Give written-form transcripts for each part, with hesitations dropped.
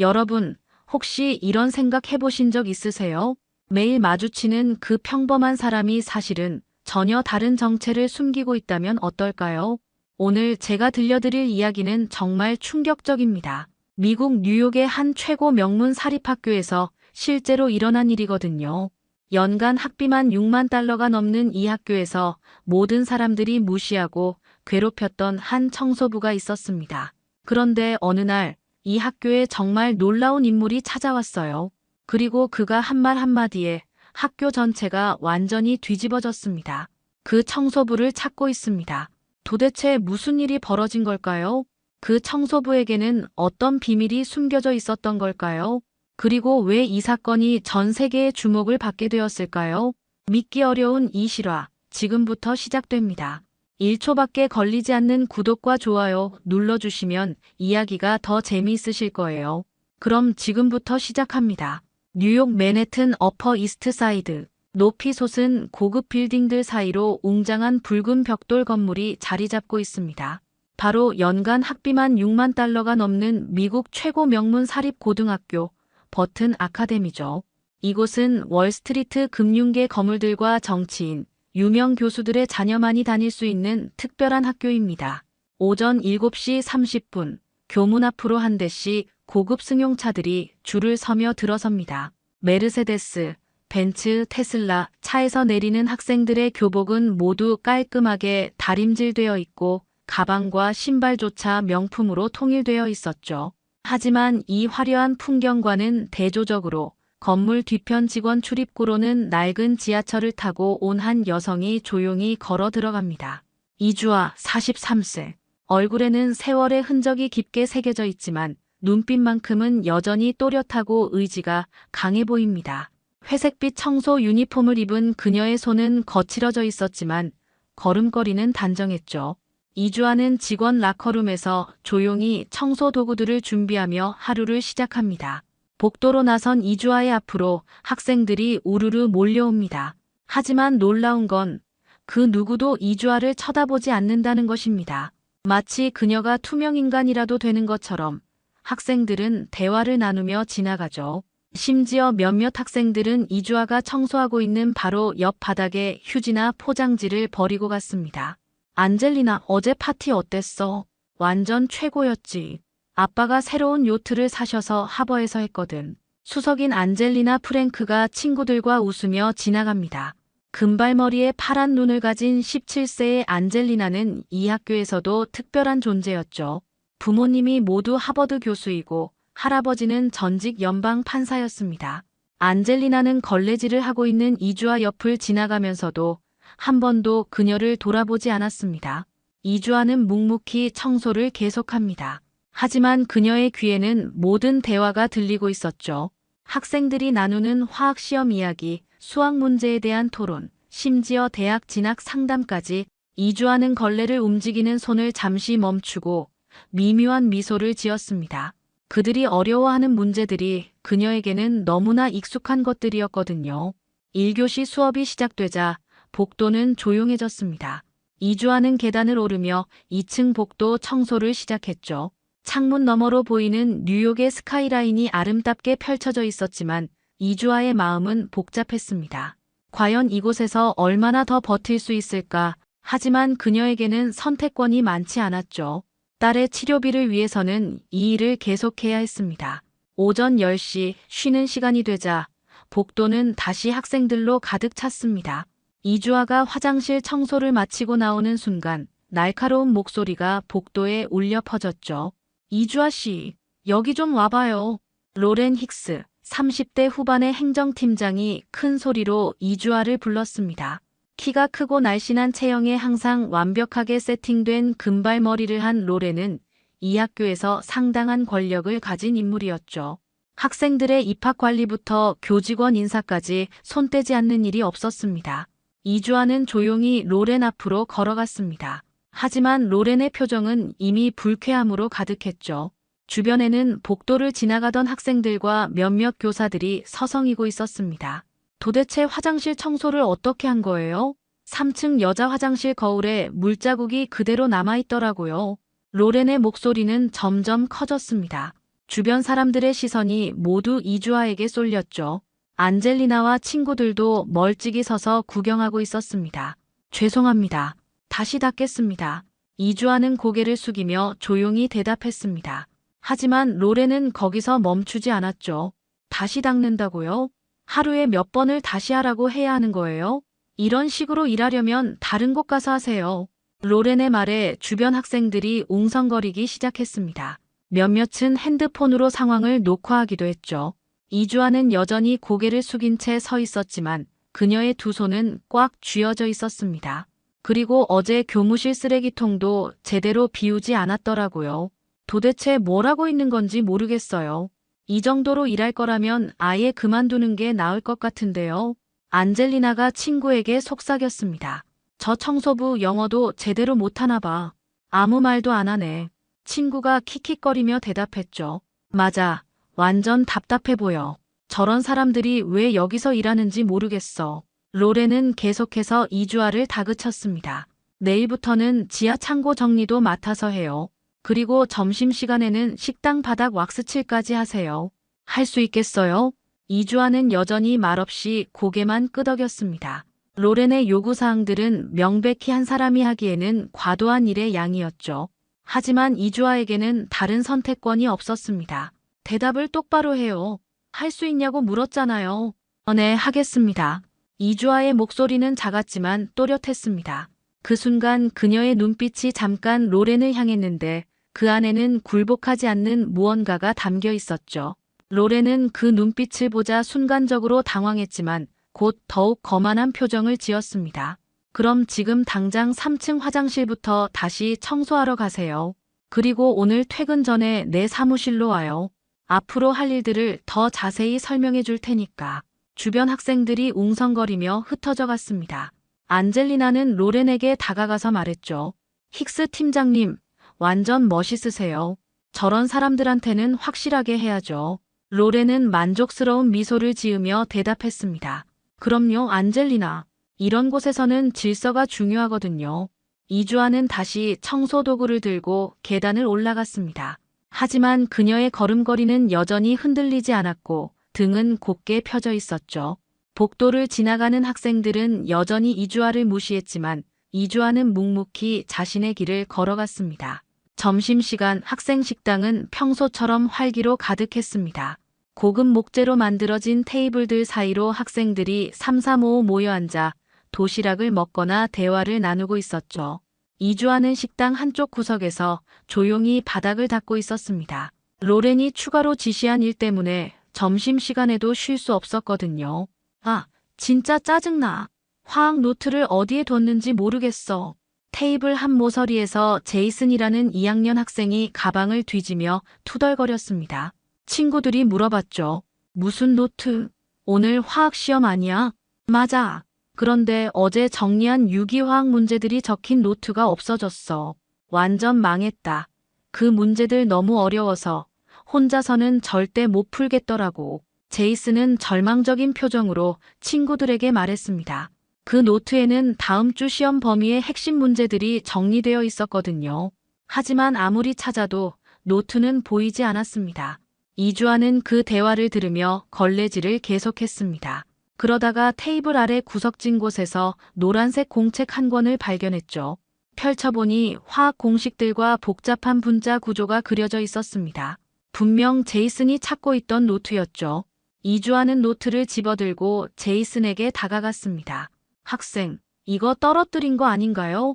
여러분, 혹시 이런 생각 해보신 적 있으세요? 매일 마주치는 그 평범한 사람이 사실은 전혀 다른 정체를 숨기고 있다면 어떨까요? 오늘 제가 들려드릴 이야기는 정말 충격적입니다. 미국 뉴욕의 한 최고 명문 사립학교에서 실제로 일어난 일이거든요. 연간 학비만 6만 달러가 넘는 이 학교에서 모든 사람들이 무시하고 괴롭혔던 한 청소부가 있었습니다. 그런데 어느 날 이 학교에 정말 놀라운 인물이 찾아왔어요. 그리고 그가 한 말 한마디에 학교 전체가 완전히 뒤집어졌습니다. 그 청소부를 찾고 있습니다. 도대체 무슨 일이 벌어진 걸까요? 그 청소부에게는 어떤 비밀이 숨겨져 있었던 걸까요? 그리고 왜 이 사건이 전 세계의 주목을 받게 되었을까요? 믿기 어려운 이 실화, 지금부터 시작됩니다. 1초밖에 걸리지 않는 구독과 좋아요 눌러주시면 이야기가 더 재미있으실 거예요. 그럼 지금부터 시작합니다. 뉴욕 맨해튼 어퍼 이스트 사이드. 높이 솟은 고급 빌딩들 사이로 웅장한 붉은 벽돌 건물이 자리 잡고 있습니다. 바로 연간 학비만 6만 달러가 넘는 미국 최고 명문 사립고등학교 버튼 아카데미죠. 이곳은 월스트리트 금융계 거물들과 정치인, 유명 교수들의 자녀만이 다닐 수 있는 특별한 학교입니다. 오전 7시 30분, 교문 앞으로 한 대씩 고급 승용차들이 줄을 서며 들어섭니다. 메르세데스, 벤츠, 테슬라, 차에서 내리는 학생들의 교복은 모두 깔끔하게 다림질되어 있고 가방과 신발조차 명품으로 통일되어 있었죠. 하지만 이 화려한 풍경과는 대조적으로 건물 뒤편 직원 출입구로는 낡은 지하철을 타고 온 한 여성이 조용히 걸어 들어갑니다. 이주아 43세. 얼굴에는 세월의 흔적이 깊게 새겨져 있지만 눈빛만큼은 여전히 또렷하고 의지가 강해 보입니다. 회색빛 청소 유니폼을 입은 그녀의 손은 거칠어져 있었지만 걸음걸이는 단정했죠. 이주아는 직원 라커룸에서 조용히 청소 도구들을 준비하며 하루를 시작합니다. 복도로 나선 이주아의 앞으로 학생들이 우르르 몰려옵니다. 하지만 놀라운 건 그 누구도 이주아를 쳐다보지 않는다는 것입니다. 마치 그녀가 투명인간이라도 되는 것처럼 학생들은 대화를 나누며 지나가죠. 심지어 몇몇 학생들은 이주아가 청소하고 있는 바로 옆 바닥에 휴지나 포장지를 버리고 갔습니다. 안젤리나, 어제 파티 어땠어? 완전 최고였지. 아빠가 새로운 요트를 사셔서 하버에서 했거든. 수석인 안젤리나 프랭크가 친구들과 웃으며 지나갑니다. 금발머리에 파란 눈을 가진 17세의 안젤리나는 이 학교에서도 특별한 존재였죠. 부모님이 모두 하버드 교수이고 할아버지는 전직 연방 판사였습니다. 안젤리나는 걸레질을 하고 있는 이주아 옆을 지나가면서도 한 번도 그녀를 돌아보지 않았습니다. 이주아는 묵묵히 청소를 계속합니다. 하지만 그녀의 귀에는 모든 대화가 들리고 있었죠. 학생들이 나누는 화학시험 이야기, 수학 문제에 대한 토론, 심지어 대학 진학 상담까지. 이주아는 걸레를 움직이는 손을 잠시 멈추고 미묘한 미소를 지었습니다. 그들이 어려워하는 문제들이 그녀에게는 너무나 익숙한 것들이었거든요. 1교시 수업이 시작되자 복도는 조용해졌습니다. 이주아는 계단을 오르며 2층 복도 청소를 시작했죠. 창문 너머로 보이는 뉴욕의 스카이라인이 아름답게 펼쳐져 있었지만 이주아의 마음은 복잡했습니다. 과연 이곳에서 얼마나 더 버틸 수 있을까? 하지만 그녀에게는 선택권이 많지 않았죠. 딸의 치료비를 위해서는 이 일을 계속해야 했습니다. 오전 10시 쉬는 시간이 되자 복도는 다시 학생들로 가득 찼습니다. 이주아가 화장실 청소를 마치고 나오는 순간 날카로운 목소리가 복도에 울려 퍼졌죠. 이주아 씨, 여기 좀 와봐요. 로렌 힉스, 30대 후반의 행정팀장이 큰 소리로 이주아를 불렀습니다. 키가 크고 날씬한 체형에 항상 완벽하게 세팅된 금발머리를 한 로렌은 이 학교에서 상당한 권력을 가진 인물이었죠. 학생들의 입학 관리부터 교직원 인사까지 손떼지 않는 일이 없었습니다. 이주아는 조용히 로렌 앞으로 걸어갔습니다. 하지만 로렌의 표정은 이미 불쾌함으로 가득했죠. 주변에는 복도를 지나가던 학생들과 몇몇 교사들이 서성이고 있었습니다. 도대체 화장실 청소를 어떻게 한 거예요? 3층 여자 화장실 거울에 물자국이 그대로 남아있더라고요. 로렌의 목소리는 점점 커졌습니다. 주변 사람들의 시선이 모두 이주아에게 쏠렸죠. 안젤리나와 친구들도 멀찍이 서서 구경하고 있었습니다. 죄송합니다. 다시 닦겠습니다. 이주아는 고개를 숙이며 조용히 대답했습니다. 하지만 로렌은 거기서 멈추지 않았죠. 다시 닦는다고요? 하루에 몇 번을 다시 하라고 해야 하는 거예요? 이런 식으로 일하려면 다른 곳 가서 하세요. 로렌의 말에 주변 학생들이 웅성거리기 시작했습니다. 몇몇은 핸드폰으로 상황을 녹화하기도 했죠. 이주아는 여전히 고개를 숙인 채 서 있었지만 그녀의 두 손은 꽉 쥐어져 있었습니다. 그리고 어제 교무실 쓰레기통도 제대로 비우지 않았더라고요. 도대체 뭘 하고 있는 건지 모르겠어요. 이 정도로 일할 거라면 아예 그만두는 게 나을 것 같은데요. 안젤리나가 친구에게 속삭였습니다. 저 청소부 영어도 제대로 못하나 봐. 아무 말도 안 하네. 친구가 킥킥거리며 대답했죠. 맞아. 완전 답답해 보여. 저런 사람들이 왜 여기서 일하는지 모르겠어. 로렌은 계속해서 이주아를 다그쳤습니다. 내일부터는 지하 창고 정리도 맡아서 해요. 그리고 점심시간에는 식당 바닥 왁스칠까지 하세요. 할 수 있겠어요? 이주아는 여전히 말없이 고개만 끄덕였습니다. 로렌의 요구사항들은 명백히 한 사람이 하기에는 과도한 일의 양이었죠. 하지만 이주아에게는 다른 선택권이 없었습니다. 대답을 똑바로 해요. 할 수 있냐고 물었잖아요. 네, 하겠습니다. 이주아의 목소리는 작았지만 또렷했습니다. 그 순간 그녀의 눈빛이 잠깐 로렌을 향했는데 그 안에는 굴복하지 않는 무언가가 담겨 있었죠. 로렌은 그 눈빛을 보자 순간적으로 당황했지만 곧 더욱 거만한 표정을 지었습니다. 그럼 지금 당장 3층 화장실부터 다시 청소하러 가세요. 그리고 오늘 퇴근 전에 내 사무실로 와요. 앞으로 할 일들을 더 자세히 설명해 줄 테니까. 주변 학생들이 웅성거리며 흩어져 갔습니다. 안젤리나는 로렌에게 다가가서 말했죠. 힉스 팀장님, 완전 멋있으세요. 저런 사람들한테는 확실하게 해야죠. 로렌은 만족스러운 미소를 지으며 대답했습니다. 그럼요, 안젤리나. 이런 곳에서는 질서가 중요하거든요. 이주아는 다시 청소 도구를 들고 계단을 올라갔습니다. 하지만 그녀의 걸음걸이는 여전히 흔들리지 않았고 등은 곧게 펴져 있었죠. 복도를 지나가는 학생들은 여전히 이주아를 무시했지만 이주아는 묵묵히 자신의 길을 걸어갔습니다. 점심시간 학생 식당은 평소처럼 활기로 가득했습니다. 고급 목재로 만들어진 테이블들 사이로 학생들이 삼삼오오 모여 앉아 도시락을 먹거나 대화를 나누고 있었죠. 이주아는 식당 한쪽 구석에서 조용히 바닥을 닦고 있었습니다. 로렌이 추가로 지시한 일 때문에 점심시간에도 쉴 수 없었거든요. 아, 진짜 짜증나. 화학 노트를 어디에 뒀는지 모르겠어. 테이블 한 모서리에서 제이슨이라는 2학년 학생이 가방을 뒤지며 투덜거렸습니다. 친구들이 물어봤죠. 무슨 노트? 오늘 화학시험 아니야? 맞아. 그런데 어제 정리한 유기화학 문제들이 적힌 노트가 없어졌어. 완전 망했다. 그 문제들 너무 어려워서 혼자서는 절대 못 풀겠더라고. 제이슨은 절망적인 표정으로 친구들에게 말했습니다. 그 노트에는 다음 주 시험 범위의 핵심 문제들이 정리되어 있었거든요. 하지만 아무리 찾아도 노트는 보이지 않았습니다. 이주아는 그 대화를 들으며 걸레질을 계속했습니다. 그러다가 테이블 아래 구석진 곳에서 노란색 공책 한 권을 발견했죠. 펼쳐보니 화학 공식들과 복잡한 분자 구조가 그려져 있었습니다. 분명 제이슨이 찾고 있던 노트였죠. 이주아는 노트를 집어들고 제이슨에게 다가갔습니다. 학생, 이거 떨어뜨린 거 아닌가요?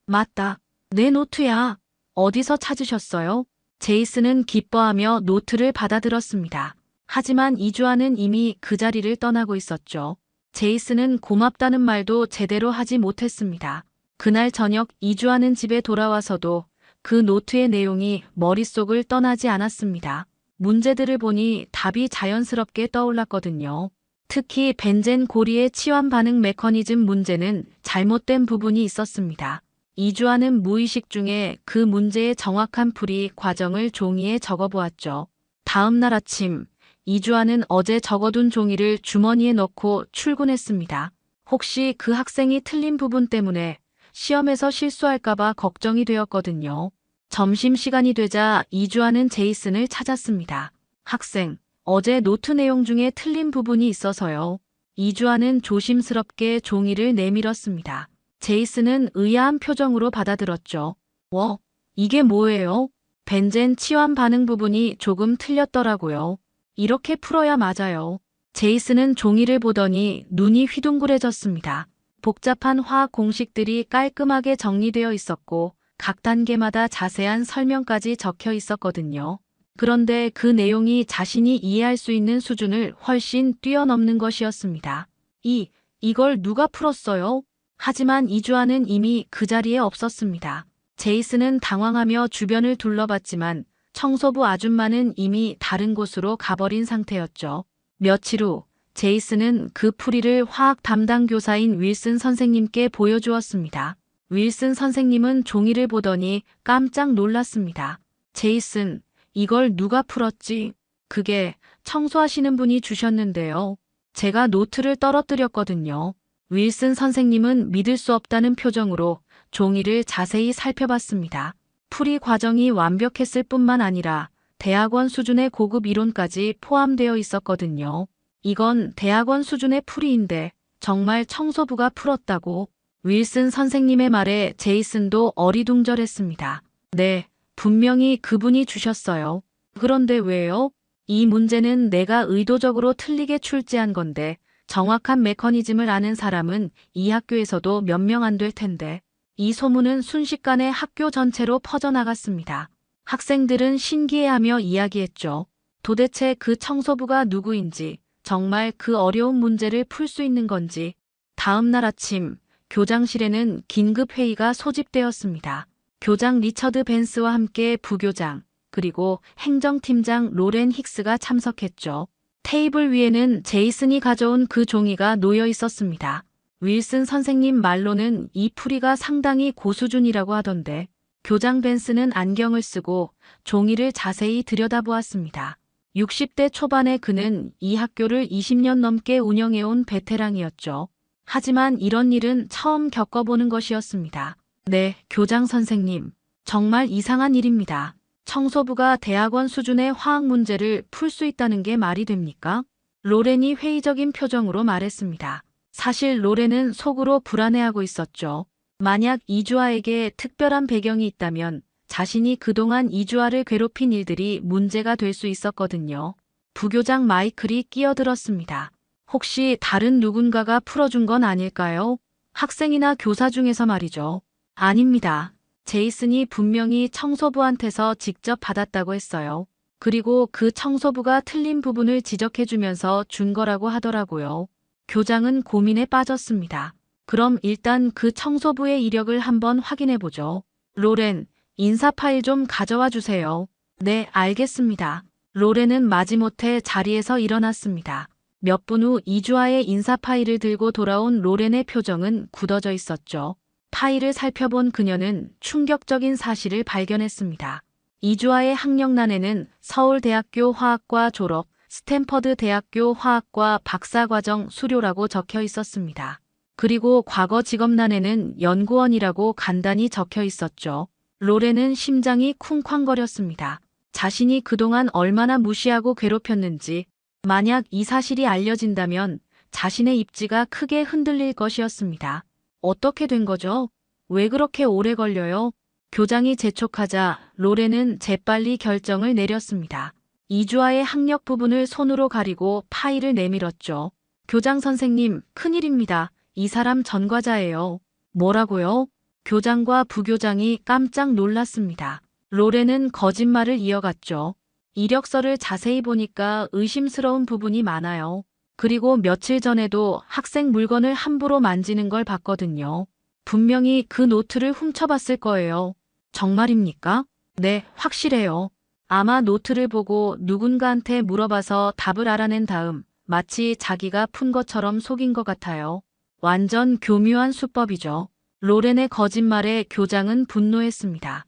맞다. 내 노트야. 어디서 찾으셨어요? 제이슨은 기뻐하며 노트를 받아들었습니다. 하지만 이주아는 이미 그 자리를 떠나고 있었죠. 제이슨은 고맙다는 말도 제대로 하지 못했습니다. 그날 저녁 이주아는 집에 돌아와서도 그 노트의 내용이 머릿속을 떠나지 않았습니다. 문제들을 보니 답이 자연스럽게 떠올랐거든요. 특히 벤젠 고리의 치환 반응 메커니즘 문제는 잘못된 부분이 있었습니다. 이주아는 무의식 중에 그 문제의 정확한 풀이 과정을 종이에 적어보았죠. 다음 날 아침 이주아는 어제 적어둔 종이를 주머니에 넣고 출근했습니다. 혹시 그 학생이 틀린 부분 때문에 시험에서 실수할까봐 걱정이 되었거든요. 점심시간이 되자 이주하는 제이슨을 찾았습니다. 학생, 어제 노트 내용 중에 틀린 부분이 있어서요. 이주하는 조심스럽게 종이를 내밀었습니다. 제이슨은 의아한 표정으로 받아들었죠. 이게 뭐예요? 벤젠 치환 반응 부분이 조금 틀렸더라고요. 이렇게 풀어야 맞아요. 제이슨은 종이를 보더니 눈이 휘둥그레졌습니다. 복잡한 화학 공식들이 깔끔하게 정리되어 있었고 각 단계마다 자세한 설명까지 적혀 있었거든요. 그런데 그 내용이 자신이 이해할 수 있는 수준을 훨씬 뛰어넘는 것이었습니다. 이걸 누가 풀었어요? 하지만 이주환은 이미 그 자리에 없었습니다. 제이슨은 당황하며 주변을 둘러봤지만 청소부 아줌마는 이미 다른 곳으로 가버린 상태였죠. 며칠 후 제이슨은 그 풀이를 화학 담당 교사인 윌슨 선생님께 보여주었습니다. 윌슨 선생님은 종이를 보더니 깜짝 놀랐습니다. 제이슨, 이걸 누가 풀었지? 그게 청소하시는 분이 주셨는데요. 제가 노트를 떨어뜨렸거든요. 윌슨 선생님은 믿을 수 없다는 표정으로 종이를 자세히 살펴봤습니다. 풀이 과정이 완벽했을 뿐만 아니라 대학원 수준의 고급 이론까지 포함되어 있었거든요. 이건 대학원 수준의 풀이인데 정말 청소부가 풀었다고? 윌슨 선생님의 말에 제이슨도 어리둥절했습니다. 네, 분명히 그분이 주셨어요. 그런데 왜요? 이 문제는 내가 의도적으로 틀리게 출제한 건데 정확한 메커니즘을 아는 사람은 이 학교에서도 몇 명 안 될 텐데. 이 소문은 순식간에 학교 전체로 퍼져나갔습니다. 학생들은 신기해하며 이야기했죠. 도대체 그 청소부가 누구인지, 정말 그 어려운 문제를 풀 수 있는 건지. 다음 날 아침, 교장실에는 긴급 회의가 소집되었습니다. 교장 리처드 벤스와 함께 부교장, 그리고 행정팀장 로렌 힉스가 참석했죠. 테이블 위에는 제이슨이 가져온 그 종이가 놓여 있었습니다. 윌슨 선생님 말로는 이 풀이가 상당히 고수준이라고 하던데 교장 벤스는 안경을 쓰고 종이를 자세히 들여다보았습니다. 60대 초반의 그는 이 학교를 20년 넘게 운영해온 베테랑이었죠. 하지만 이런 일은 처음 겪어보는 것이었습니다. 네, 교장 선생님. 정말 이상한 일입니다. 청소부가 대학원 수준의 화학 문제를 풀 수 있다는 게 말이 됩니까? 로렌이 회의적인 표정으로 말했습니다. 사실 로렌은 속으로 불안해하고 있었죠. 만약 이주아에게 특별한 배경이 있다면 자신이 그동안 이주아를 괴롭힌 일들이 문제가 될 수 있었거든요. 부교장 마이클이 끼어들었습니다. 혹시 다른 누군가가 풀어준 건 아닐까요? 학생이나 교사 중에서 말이죠. 아닙니다. 제이슨이 분명히 청소부한테서 직접 받았다고 했어요. 그리고 그 청소부가 틀린 부분을 지적해주면서 준 거라고 하더라고요. 교장은 고민에 빠졌습니다. 그럼 일단 그 청소부의 이력을 한번 확인해보죠. 로렌, 인사 파일 좀 가져와 주세요. 네, 알겠습니다. 로렌은 마지못해 자리에서 일어났습니다. 몇 분 후 이주아의 인사 파일을 들고 돌아온 로렌의 표정은 굳어져 있었죠. 파일을 살펴본 그녀는 충격적인 사실을 발견했습니다. 이주아의 학력란에는 서울대학교 화학과 졸업, 스탠퍼드 대학교 화학과 박사과정 수료라고 적혀 있었습니다. 그리고 과거 직업란에는 연구원이라고 간단히 적혀 있었죠. 로렌은 심장이 쿵쾅거렸습니다. 자신이 그동안 얼마나 무시하고 괴롭혔는지, 만약 이 사실이 알려진다면 자신의 입지가 크게 흔들릴 것이었습니다. 어떻게 된 거죠? 왜 그렇게 오래 걸려요? 교장이 재촉하자 로렌은 재빨리 결정을 내렸습니다. 이주아의 학력 부분을 손으로 가리고 파일을 내밀었죠. 교장 선생님, 큰일입니다. 이 사람 전과자예요. 뭐라고요? 교장과 부교장이 깜짝 놀랐습니다. 로렌은 거짓말을 이어갔죠. 이력서를 자세히 보니까 의심스러운 부분이 많아요. 그리고 며칠 전에도 학생 물건을 함부로 만지는 걸 봤거든요. 분명히 그 노트를 훔쳐봤을 거예요. 정말입니까? 네, 확실해요. 아마 노트를 보고 누군가한테 물어봐서 답을 알아낸 다음 마치 자기가 푼 것처럼 속인 것 같아요. 완전 교묘한 수법이죠. 로렌의 거짓말에 교장은 분노했습니다.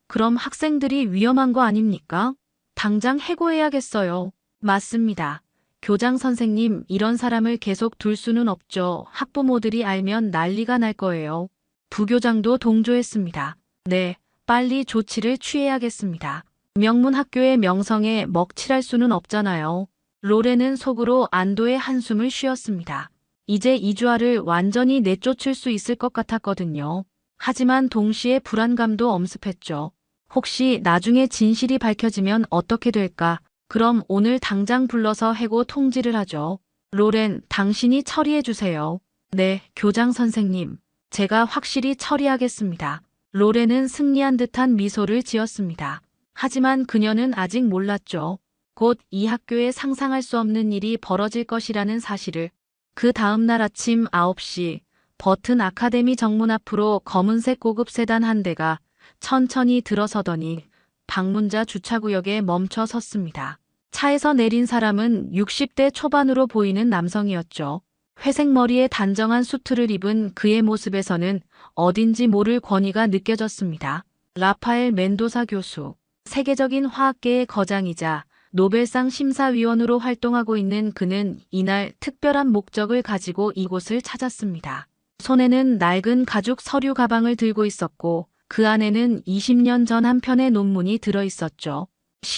그럼 학생들이 위험한 거 아닙니까? 당장 해고해야겠어요. 맞습니다. 교장 선생님, 이런 사람을 계속 둘 수는 없죠. 학부모들이 알면 난리가 날 거예요. 부교장도 동조했습니다. 네, 빨리 조치를 취해야겠습니다. 명문 학교의 명성에 먹칠할 수는 없잖아요. 로렌은 속으로 안도의 한숨을 쉬었습니다. 이제 이주아를 완전히 내쫓을 수 있을 것 같았거든요. 하지만 동시에 불안감도 엄습했죠. 혹시 나중에 진실이 밝혀지면 어떻게 될까? 그럼 오늘 당장 불러서 해고 통지를 하죠. 로렌, 당신이 처리해 주세요. 네, 교장 선생님. 제가 확실히 처리하겠습니다. 로렌은 승리한 듯한 미소를 지었습니다. 하지만 그녀는 아직 몰랐죠. 곧 이 학교에 상상할 수 없는 일이 벌어질 것이라는 사실을. 그 다음 날 아침 9시, 버튼 아카데미 정문 앞으로 검은색 고급 세단 한 대가 천천히 들어서더니 방문자 주차구역에 멈춰 섰습니다. 차에서 내린 사람은 60대 초반으로 보이는 남성이었죠. 회색 머리에 단정한 수트를 입은 그의 모습에서는 어딘지 모를 권위가 느껴졌습니다. 라파엘 멘도사 교수, 세계적인 화학계의 거장이자 노벨상 심사위원으로 활동하고 있는 그는 이날 특별한 목적을 가지고 이곳을 찾았습니다. 손에는 낡은 가죽 서류 가방을 들고 있었고 그 안에는 20년 전 한 편의 논문이 들어 있었죠.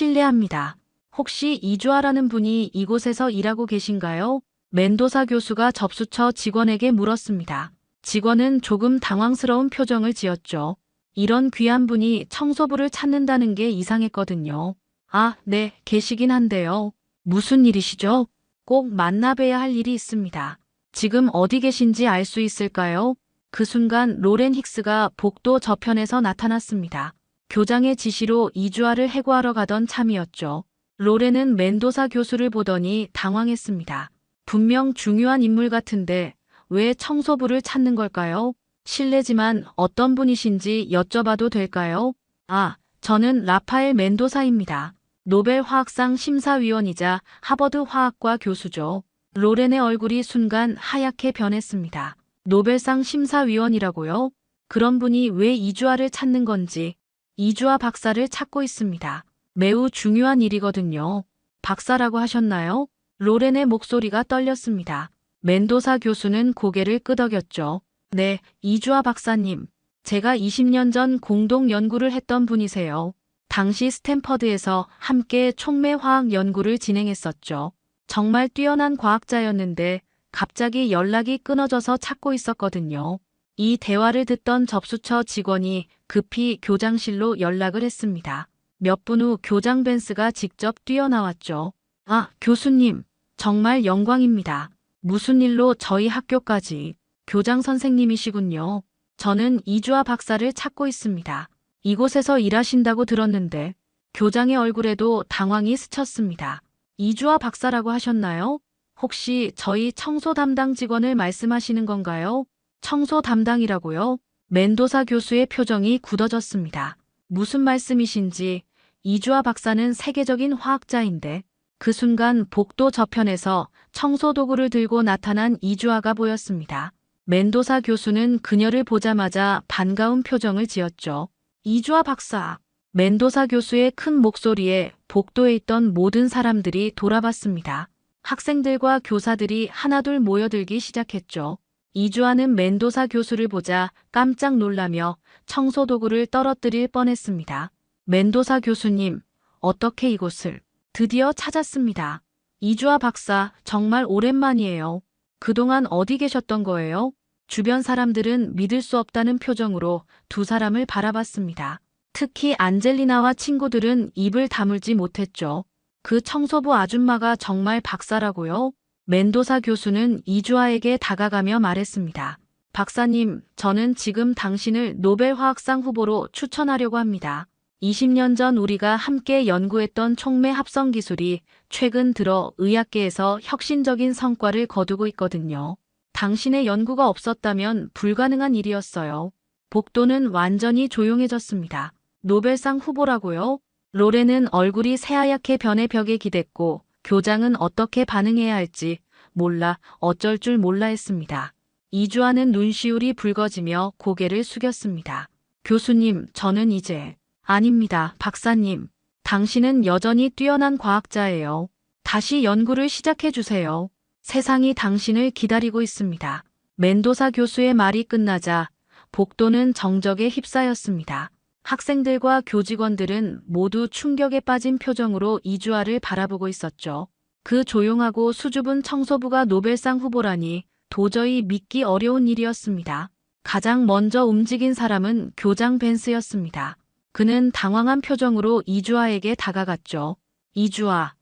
실례합니다. 혹시 이주아라는 분이 이곳에서 일하고 계신가요? 멘도사 교수가 접수처 직원에게 물었습니다. 직원은 조금 당황스러운 표정을 지었죠. 이런 귀한 분이 청소부를 찾는다는 게 이상했거든요. 아, 네, 계시긴 한데요. 무슨 일이시죠? 꼭 만나뵈야 할 일이 있습니다. 지금 어디 계신지 알 수 있을까요? 그 순간 로렌 힉스가 복도 저편에서 나타났습니다. 교장의 지시로 이주아를 해고하러 가던 참이었죠. 로렌은 멘도사 교수를 보더니 당황했습니다. 분명 중요한 인물 같은데 왜 청소부를 찾는 걸까요? 실례지만 어떤 분이신지 여쭤봐도 될까요? 아, 저는 라파엘 멘도사입니다. 노벨 화학상 심사위원이자 하버드 화학과 교수죠. 로렌의 얼굴이 순간 하얗게 변했습니다. 노벨상 심사위원이라고요? 그런 분이 왜 이주아를 찾는 건지. 이주아 박사를 찾고 있습니다. 매우 중요한 일이거든요. 박사라고 하셨나요? 로렌의 목소리가 떨렸습니다. 멘도사 교수는 고개를 끄덕였죠. 네, 이주아 박사님. 제가 20년 전 공동 연구를 했던 분이세요. 당시 스탠퍼드에서 함께 촉매 화학 연구를 진행했었죠. 정말 뛰어난 과학자였는데 갑자기 연락이 끊어져서 찾고 있었거든요. 이 대화를 듣던 접수처 직원이 급히 교장실로 연락을 했습니다. 몇 분 후 교장 벤스가 직접 뛰어나왔죠. 아, 교수님, 정말 영광입니다. 무슨 일로 저희 학교까지. 교장 선생님이시군요. 저는 이주아 박사를 찾고 있습니다. 이곳에서 일하신다고 들었는데 교장의 얼굴에도 당황이 스쳤습니다. 이주아 박사라고 하셨나요? 혹시 저희 청소 담당 직원을 말씀하시는 건가요? 청소 담당이라고요? 멘도사 교수의 표정이 굳어졌습니다. 무슨 말씀이신지. 이주아 박사는 세계적인 화학자인데. 그 순간 복도 저편에서 청소 도구를 들고 나타난 이주아가 보였습니다. 멘도사 교수는 그녀를 보자마자 반가운 표정을 지었죠. 이주아 박사. 멘도사 교수의 큰 목소리에 복도에 있던 모든 사람들이 돌아봤습니다. 학생들과 교사들이 하나둘 모여들기 시작했죠. 이주아는 멘도사 교수를 보자 깜짝 놀라며 청소도구를 떨어뜨릴 뻔했습니다. 멘도사 교수님, 어떻게 이곳을 드디어 찾았습니다. 이주아 박사, 정말 오랜만이에요. 그동안 어디 계셨던 거예요? 주변 사람들은 믿을 수 없다는 표정으로 두 사람을 바라봤습니다. 특히 안젤리나와 친구들은 입을 다물지 못했죠. 그 청소부 아줌마가 정말 박사라고요? 멘도사 교수는 이주아에게 다가가며 말했습니다. 박사님, 저는 지금 당신을 노벨 화학상 후보로 추천하려고 합니다. 20년 전 우리가 함께 연구했던 촉매 합성 기술이 최근 들어 의학계에서 혁신적인 성과를 거두고 있거든요. 당신의 연구가 없었다면 불가능한 일이었어요. 복도는 완전히 조용해졌습니다. 노벨상 후보라고요? 로렌은 얼굴이 새하얗게 변해 벽에 기댔고 교장은 어떻게 반응해야 할지 몰라 어쩔 줄 몰라 했습니다. 이주아는 눈시울이 붉어지며 고개를 숙였습니다. 교수님, 저는 이제 아닙니다, 박사님. 당신은 여전히 뛰어난 과학자예요. 다시 연구를 시작해 주세요. 세상이 당신을 기다리고 있습니다. 멘도사 교수의 말이 끝나자 복도는 정적에 휩싸였습니다. 학생들과 교직원들은 모두 충격에 빠진 표정으로 이주아를 바라보고 있었죠. 그 조용하고 수줍은 청소부가 노벨상 후보라니 도저히 믿기 어려운 일이었습니다. 가장 먼저 움직인 사람은 교장 벤스였습니다. 그는 당황한 표정으로 이주아에게 다가갔죠. 이주아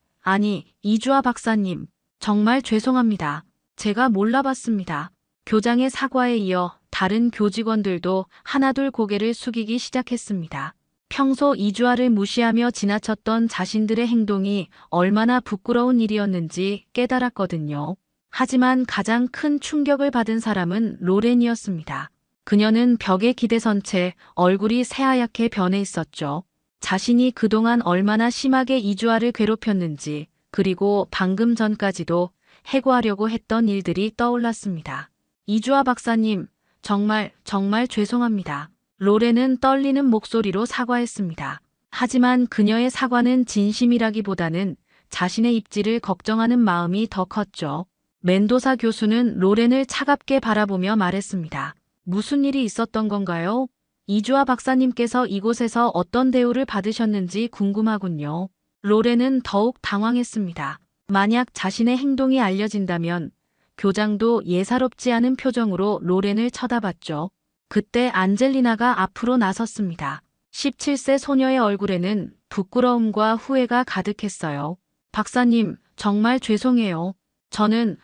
박사님, 정말 죄송합니다. 제가 몰라봤습니다. 교장의 사과에 이어 다른 교직원들도 하나둘 고개를 숙이기 시작했습니다. 평소 이주아를 무시하며 지나쳤던 자신들의 행동이 얼마나 부끄러운 일이었는지 깨달았거든요. 하지만 가장 큰 충격을 받은 사람은 로렌이었습니다. 그녀는 벽에 기대선 채 얼굴이 새하얗게 변해 있었죠. 자신이 그동안 얼마나 심하게 이주아를 괴롭혔는지, 그리고 방금 전까지도 해고하려고 했던 일들이 떠올랐습니다. 이주아 박사님, 정말 죄송합니다. 로렌은 떨리는 목소리로 사과했습니다. 하지만 그녀의 사과는 진심이라기보다는 자신의 입지를 걱정하는 마음이 더 컸죠. 멘도사 교수는 로렌을 차갑게 바라보며 말했습니다. 무슨 일이 있었던 건가요? 이주아 박사님께서 이곳에서 어떤 대우를 받으셨는지 궁금하군요. 로렌은 더욱 당황했습니다. 만약 자신의 행동이 알려진다면 교장도 예사롭지 않은 표정으로 로렌을 쳐다봤죠. 그때 안젤리나가 앞으로 나섰습니다. 17세 소녀의 얼굴에는 부끄러움과 후회가 가득했어요. 박사님, 정말 죄송해요. 저는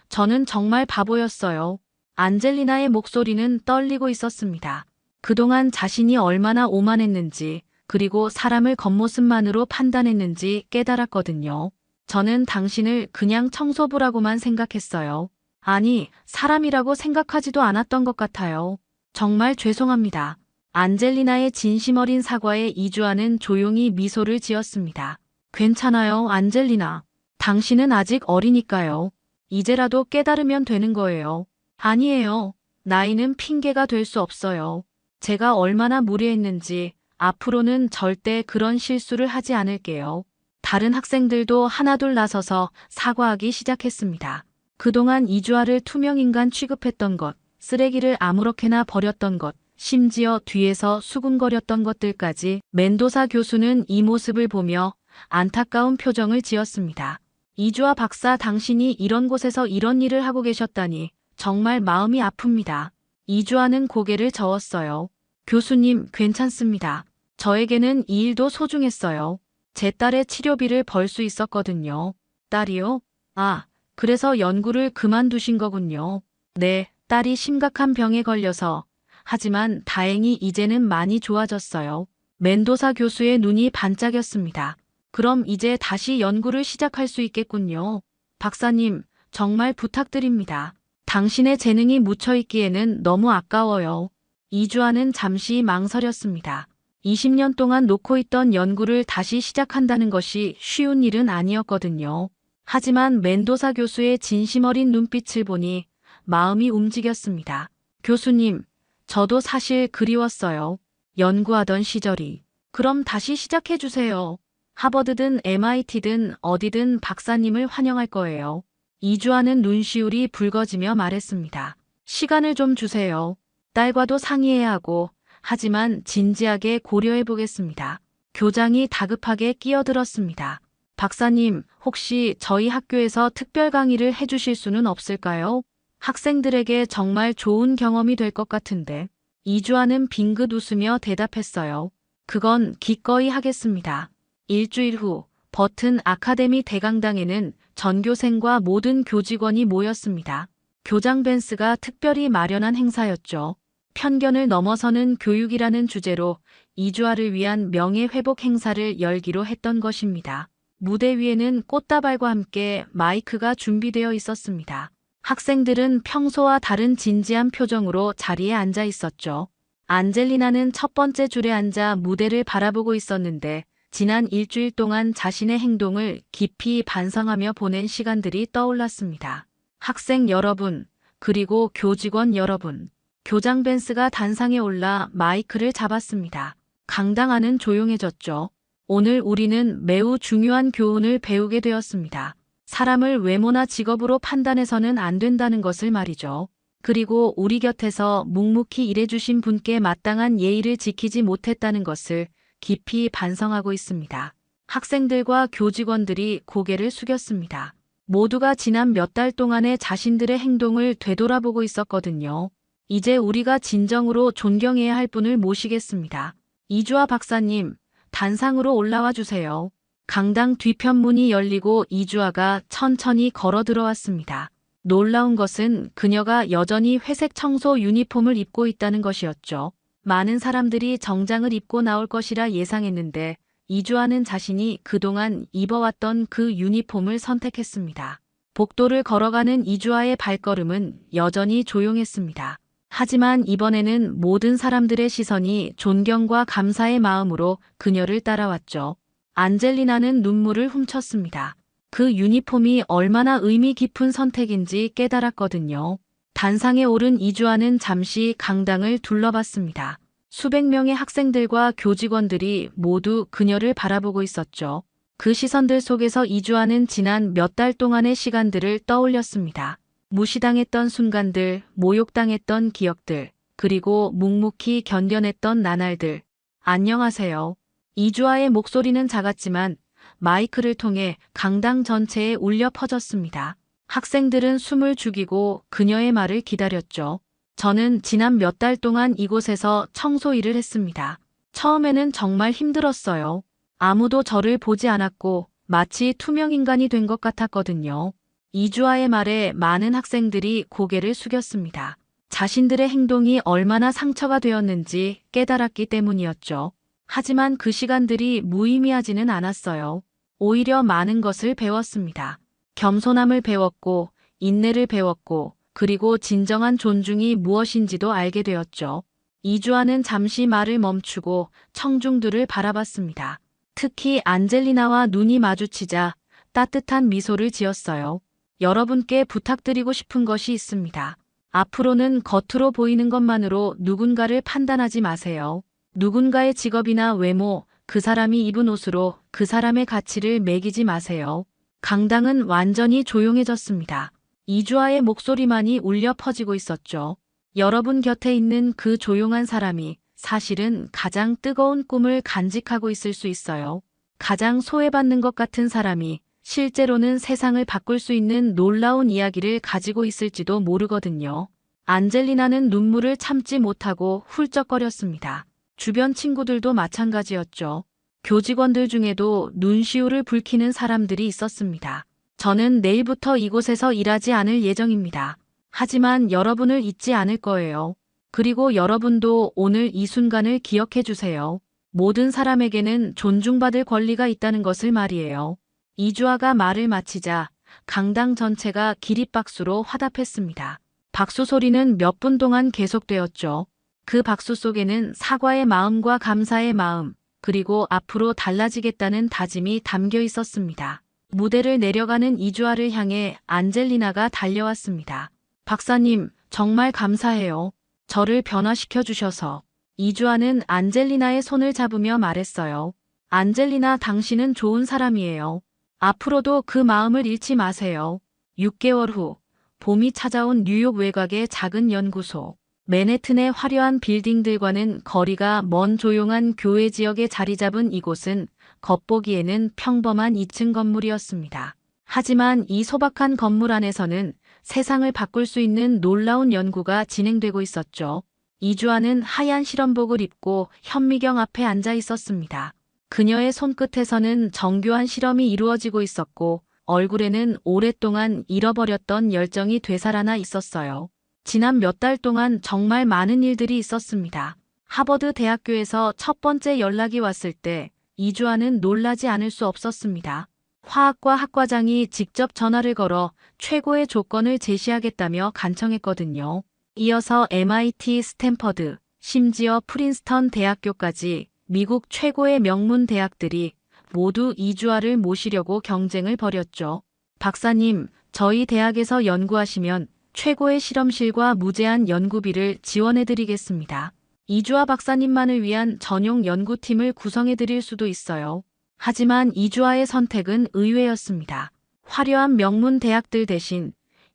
정말 바보였어요. 안젤리나의 목소리는 떨리고 있었습니다. 그동안 자신이 얼마나 오만했는지, 그리고 사람을 겉모습만으로 판단했는지 깨달았거든요. 저는 당신을 그냥 청소부라고만 생각했어요. 아니, 사람이라고 생각하지도 않았던 것 같아요. 정말 죄송합니다. 안젤리나의 진심 어린 사과에 이주아는 조용히 미소를 지었습니다. 괜찮아요, 안젤리나. 당신은 아직 어리니까요. 이제라도 깨달으면 되는 거예요. 아니에요. 나이는 핑계가 될 수 없어요. 제가 얼마나 무례했는지 앞으로는 절대 그런 실수를 하지 않을게요. 다른 학생들도 하나둘 나서서 사과하기 시작했습니다. 그동안 이주아를 투명인간 취급했던 것, 쓰레기를 아무렇게나 버렸던 것, 심지어 뒤에서 수군거렸던 것들까지 멘도사 교수는 이 모습을 보며 안타까운 표정을 지었습니다. 이주아 박사, 당신이 이런 곳에서 이런 일을 하고 계셨다니 정말 마음이 아픕니다. 이주아는 고개를 저었어요. 교수님, 괜찮습니다. 저에게는 이 일도 소중했어요. 제 딸의 치료비를 벌 수 있었거든요. 딸이요? 아, 그래서 연구를 그만두신 거군요. 네, 딸이 심각한 병에 걸려서. 하지만 다행히 이제는 많이 좋아졌어요. 멘도사 교수의 눈이 반짝였습니다. 그럼 이제 다시 연구를 시작할 수 있겠군요. 박사님, 정말 부탁드립니다. 당신의 재능이 묻혀있기에는 너무 아까워요. 이주아는 잠시 망설였습니다. 20년 동안 놓고 있던 연구를 다시 시작한다는 것이 쉬운 일은 아니었거든요. 하지만 멘도사 교수의 진심 어린 눈빛을 보니 마음이 움직였습니다. 교수님, 저도 사실 그리웠어요. 연구하던 시절이. 그럼 다시 시작해주세요. 하버드든 MIT든 어디든 박사님을 환영할 거예요. 이주아는 눈시울이 붉어지며 말했습니다. 시간을 좀 주세요. 딸과도 상의해야 하고, 하지만 진지하게 고려해 보겠습니다. 교장이 다급하게 끼어들었습니다. 박사님, 혹시 저희 학교에서 특별 강의를 해주실 수는 없을까요? 학생들에게 정말 좋은 경험이 될 것 같은데. 이주아는 빙긋 웃으며 대답했어요. 그건 기꺼이 하겠습니다. 일주일 후 버튼 아카데미 대강당에는 전교생과 모든 교직원이 모였습니다. 교장 벤스가 특별히 마련한 행사였죠. 편견을 넘어서는 교육이라는 주제로 이주아를 위한 명예회복 행사를 열기로 했던 것입니다. 무대 위에는 꽃다발과 함께 마이크가 준비되어 있었습니다. 학생들은 평소와 다른 진지한 표정으로 자리에 앉아 있었죠. 안젤리나는 첫 번째 줄에 앉아 무대를 바라보고 있었는데 지난 일주일 동안 자신의 행동을 깊이 반성하며 보낸 시간들이 떠올랐습니다. 학생 여러분, 그리고 교직원 여러분. 교장 벤스가 단상에 올라 마이크를 잡았습니다. 강당 안은 조용해졌죠. 오늘 우리는 매우 중요한 교훈을 배우게 되었습니다. 사람을 외모나 직업으로 판단해서는 안 된다는 것을 말이죠. 그리고 우리 곁에서 묵묵히 일해주신 분께 마땅한 예의를 지키지 못했다는 것을 깊이 반성하고 있습니다. 학생들과 교직원들이 고개를 숙였습니다. 모두가 지난 몇 달 동안의 자신들의 행동을 되돌아보고 있었거든요. 이제 우리가 진정으로 존경해야 할 분을 모시겠습니다. 이주아 박사님, 단상으로 올라와 주세요. 강당 뒤편 문이 열리고 이주아가 천천히 걸어 들어왔습니다. 놀라운 것은 그녀가 여전히 회색 청소 유니폼을 입고 있다는 것이었죠. 많은 사람들이 정장을 입고 나올 것이라 예상했는데 이주아는 자신이 그동안 입어왔던 그 유니폼을 선택했습니다. 복도를 걸어가는 이주아의 발걸음은 여전히 조용했습니다. 하지만 이번에는 모든 사람들의 시선이 존경과 감사의 마음으로 그녀를 따라왔죠. 안젤리나는 눈물을 훔쳤습니다. 그 유니폼이 얼마나 의미 깊은 선택인지 깨달았거든요. 단상에 오른 이주아는 잠시 강당을 둘러봤습니다. 수백 명의 학생들과 교직원들이 모두 그녀를 바라보고 있었죠. 그 시선들 속에서 이주아는 지난 몇 달 동안의 시간들을 떠올렸습니다. 무시당했던 순간들, 모욕당했던 기억들, 그리고 묵묵히 견뎌냈던 나날들. 안녕하세요. 이주아의 목소리는 작았지만 마이크를 통해 강당 전체에 울려 퍼졌습니다. 학생들은 숨을 죽이고 그녀의 말을 기다렸죠. 저는 지난 몇 달 동안 이곳에서 청소 일을 했습니다. 처음에는 정말 힘들었어요. 아무도 저를 보지 않았고 마치 투명인간이 된 것 같았거든요. 이주아의 말에 많은 학생들이 고개를 숙였습니다. 자신들의 행동이 얼마나 상처가 되었는지 깨달았기 때문이었죠. 하지만 그 시간들이 무의미하지는 않았어요. 오히려 많은 것을 배웠습니다. 겸손함을 배웠고, 인내를 배웠고, 그리고 진정한 존중이 무엇인지도 알게 되었죠. 이주아는 잠시 말을 멈추고 청중들을 바라봤습니다. 특히 안젤리나와 눈이 마주치자 따뜻한 미소를 지었어요. 여러분께 부탁드리고 싶은 것이 있습니다. 앞으로는 겉으로 보이는 것만으로 누군가를 판단하지 마세요. 누군가의 직업이나 외모, 그 사람이 입은 옷으로 그 사람의 가치를 매기지 마세요. 강당은 완전히 조용해졌습니다. 이주아의 목소리만이 울려 퍼지고 있었죠. 여러분 곁에 있는 그 조용한 사람이 사실은 가장 뜨거운 꿈을 간직하고 있을 수 있어요. 가장 소외받는 것 같은 사람이 실제로는 세상을 바꿀 수 있는 놀라운 이야기를 가지고 있을지도 모르거든요. 안젤리나는 눈물을 참지 못하고 훌쩍거렸습니다. 주변 친구들도 마찬가지였죠. 교직원들 중에도 눈시울을 붉히는 사람들이 있었습니다. 저는 내일부터 이곳에서 일하지 않을 예정입니다. 하지만 여러분을 잊지 않을 거예요. 그리고 여러분도 오늘 이 순간을 기억해 주세요. 모든 사람에게는 존중받을 권리가 있다는 것을 말이에요. 이주아가 말을 마치자 강당 전체가 기립박수로 화답했습니다. 박수 소리는 몇 분 동안 계속되었죠. 그 박수 속에는 사과의 마음과 감사의 마음, 그리고 앞으로 달라지겠다는 다짐이 담겨 있었습니다. 무대를 내려가는 이주아를 향해 안젤리나가 달려왔습니다. 박사님, 정말 감사해요. 저를 변화시켜 주셔서. 이주아는 안젤리나의 손을 잡으며 말했어요. 안젤리나, 당신은 좋은 사람이에요. 앞으로도 그 마음을 잃지 마세요. 6개월 후, 봄이 찾아온 뉴욕 외곽의 작은 연구소. 맨해튼의 화려한 빌딩들과는 거리가 먼 조용한 교외 지역에 자리 잡은 이곳은 겉보기에는 평범한 2층 건물이었습니다. 하지만 이 소박한 건물 안에서는 세상을 바꿀 수 있는 놀라운 연구가 진행되고 있었죠. 이주아는 하얀 실험복을 입고 현미경 앞에 앉아 있었습니다. 그녀의 손끝에서는 정교한 실험이 이루어지고 있었고 얼굴에는 오랫동안 잃어버렸던 열정이 되살아나 있었어요. 지난 몇 달 동안 정말 많은 일들이 있었습니다. 하버드 대학교에서 첫 번째 연락이 왔을 때 이주아는 놀라지 않을 수 없었습니다. 화학과 학과장이 직접 전화를 걸어 최고의 조건을 제시하겠다며 간청했거든요. 이어서 MIT, 스탠퍼드, 심지어 프린스턴 대학교까지 미국 최고의 명문 대학들이 모두 이주아를 모시려고 경쟁을 벌였죠. 박사님, 저희 대학에서 연구하시면 최고의 실험실과 무제한 연구비를 지원해드리겠습니다. 이주아 박사님만을 위한 전용 연구팀을 구성해드릴 수도 있어요. 하지만 이주아의 선택은 의외였습니다. 화려한 명문 대학들 대신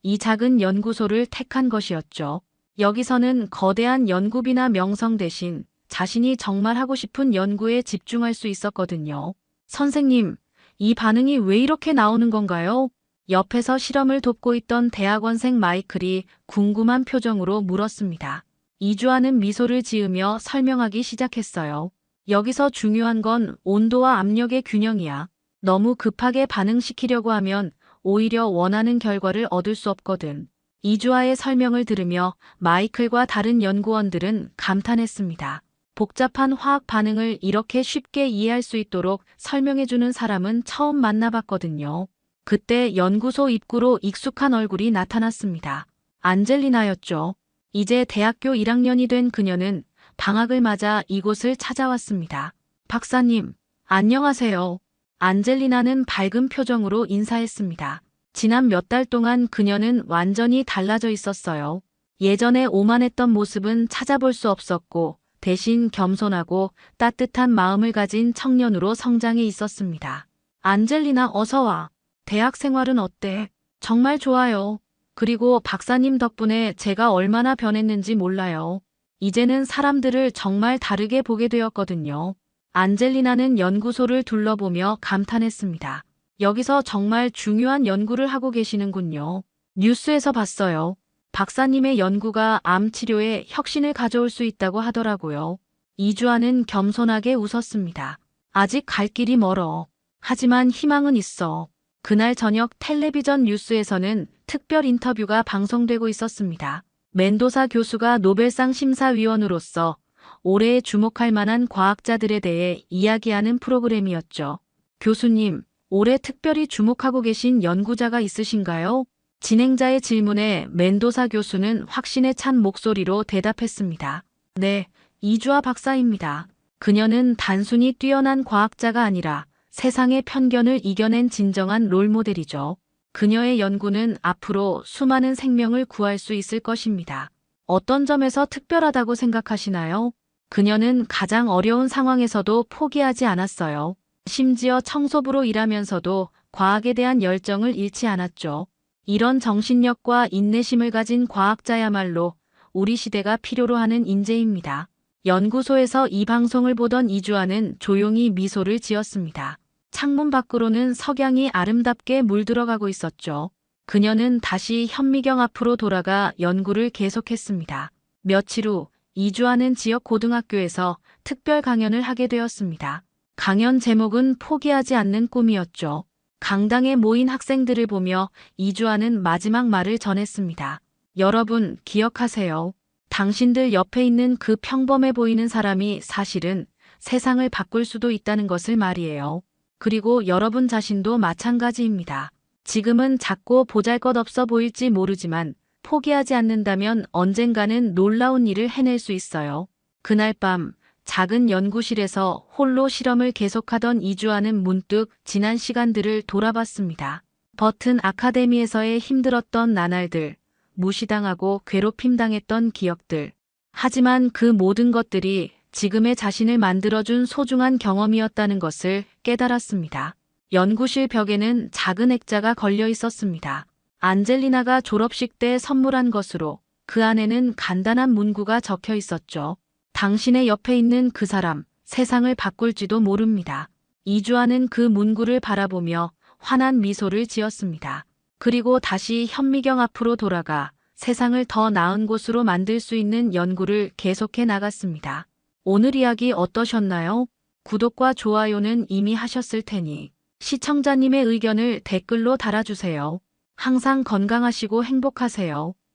이 작은 연구소를 택한 것이었죠. 여기서는 거대한 연구비나 명성 대신 자신이 정말 하고 싶은 연구에 집중할 수 있었거든요. 선생님, 이 반응이 왜 이렇게 나오는 건가요? 옆에서 실험을 돕고 있던 대학원생 마이클이 궁금한 표정으로 물었습니다. 이주아는 미소를 지으며 설명하기 시작했어요. 여기서 중요한 건 온도와 압력의 균형이야. 너무 급하게 반응시키려고 하면 오히려 원하는 결과를 얻을 수 없거든. 이주아의 설명을 들으며 마이클과 다른 연구원들은 감탄했습니다. 복잡한 화학 반응을 이렇게 쉽게 이해할 수 있도록 설명해주는 사람은 처음 만나봤거든요. 그때 연구소 입구로 익숙한 얼굴이 나타났습니다. 안젤리나였죠. 이제 대학교 1학년이 된 그녀는 방학을 맞아 이곳을 찾아왔습니다. 박사님, 안녕하세요. 안젤리나는 밝은 표정으로 인사했습니다. 지난 몇 달 동안 그녀는 완전히 달라져 있었어요. 예전에 오만했던 모습은 찾아볼 수 없었고 대신 겸손하고 따뜻한 마음을 가진 청년으로 성장해 있었습니다. 안젤리나, 어서 와. 대학 생활은 어때? 정말 좋아요. 그리고 박사님 덕분에 제가 얼마나 변했는지 몰라요. 이제는 사람들을 정말 다르게 보게 되었거든요. 안젤리나는 연구소를 둘러보며 감탄했습니다. 여기서 정말 중요한 연구를 하고 계시는군요. 뉴스에서 봤어요. 박사님의 연구가 암 치료에 혁신을 가져올 수 있다고 하더라고요. 이주아는 겸손하게 웃었습니다. 아직 갈 길이 멀어. 하지만 희망은 있어. 그날 저녁 텔레비전 뉴스에서는 특별 인터뷰가 방송되고 있었습니다. 멘도사 교수가 노벨상 심사위원으로서 올해 주목할 만한 과학자들에 대해 이야기하는 프로그램이었죠. 교수님, 올해 특별히 주목하고 계신 연구자가 있으신가요? 진행자의 질문에 멘도사 교수는 확신에 찬 목소리로 대답했습니다. 네, 이주아 박사입니다. 그녀는 단순히 뛰어난 과학자가 아니라 세상의 편견을 이겨낸 진정한 롤모델이죠. 그녀의 연구는 앞으로 수많은 생명을 구할 수 있을 것입니다. 어떤 점에서 특별하다고 생각하시나요? 그녀는 가장 어려운 상황에서도 포기하지 않았어요. 심지어 청소부로 일하면서도 과학에 대한 열정을 잃지 않았죠. 이런 정신력과 인내심을 가진 과학자야말로 우리 시대가 필요로 하는 인재입니다. 연구소에서 이 방송을 보던 이주아는 조용히 미소를 지었습니다. 창문 밖으로는 석양이 아름답게 물들어가고 있었죠. 그녀는 다시 현미경 앞으로 돌아가 연구를 계속했습니다. 며칠 후 이주아는 지역 고등학교에서 특별 강연을 하게 되었습니다. 강연 제목은 포기하지 않는 꿈이었죠. 강당에 모인 학생들을 보며 이주아는 마지막 말을 전했습니다. 여러분, 기억하세요. 당신들 옆에 있는 그 평범해 보이는 사람이 사실은 세상을 바꿀 수도 있다는 것을 말이에요. 그리고 여러분 자신도 마찬가지입니다. 지금은 작고 보잘것없어 보일지 모르지만 포기하지 않는다면 언젠가는 놀라운 일을 해낼 수 있어요. 그날 밤 작은 연구실에서 홀로 실험을 계속하던 이주아는 문득 지난 시간들을 돌아봤습니다. 버튼 아카데미에서의 힘들었던 나날들, 무시당하고 괴롭힘당했던 기억들. 하지만 그 모든 것들이 지금의 자신을 만들어준 소중한 경험이었다는 것을 깨달았습니다. 연구실 벽에는 작은 액자가 걸려 있었습니다. 안젤리나가 졸업식 때 선물한 것으로 그 안에는 간단한 문구가 적혀 있었죠. 당신의 옆에 있는 그 사람, 세상을 바꿀지도 모릅니다. 이주아는 그 문구를 바라보며 환한 미소를 지었습니다. 그리고 다시 현미경 앞으로 돌아가 세상을 더 나은 곳으로 만들 수 있는 연구를 계속해 나갔습니다. 오늘 이야기 어떠셨나요? 구독과 좋아요는 이미 하셨을 테니 시청자님의 의견을 댓글로 달아주세요. 항상 건강하시고 행복하세요.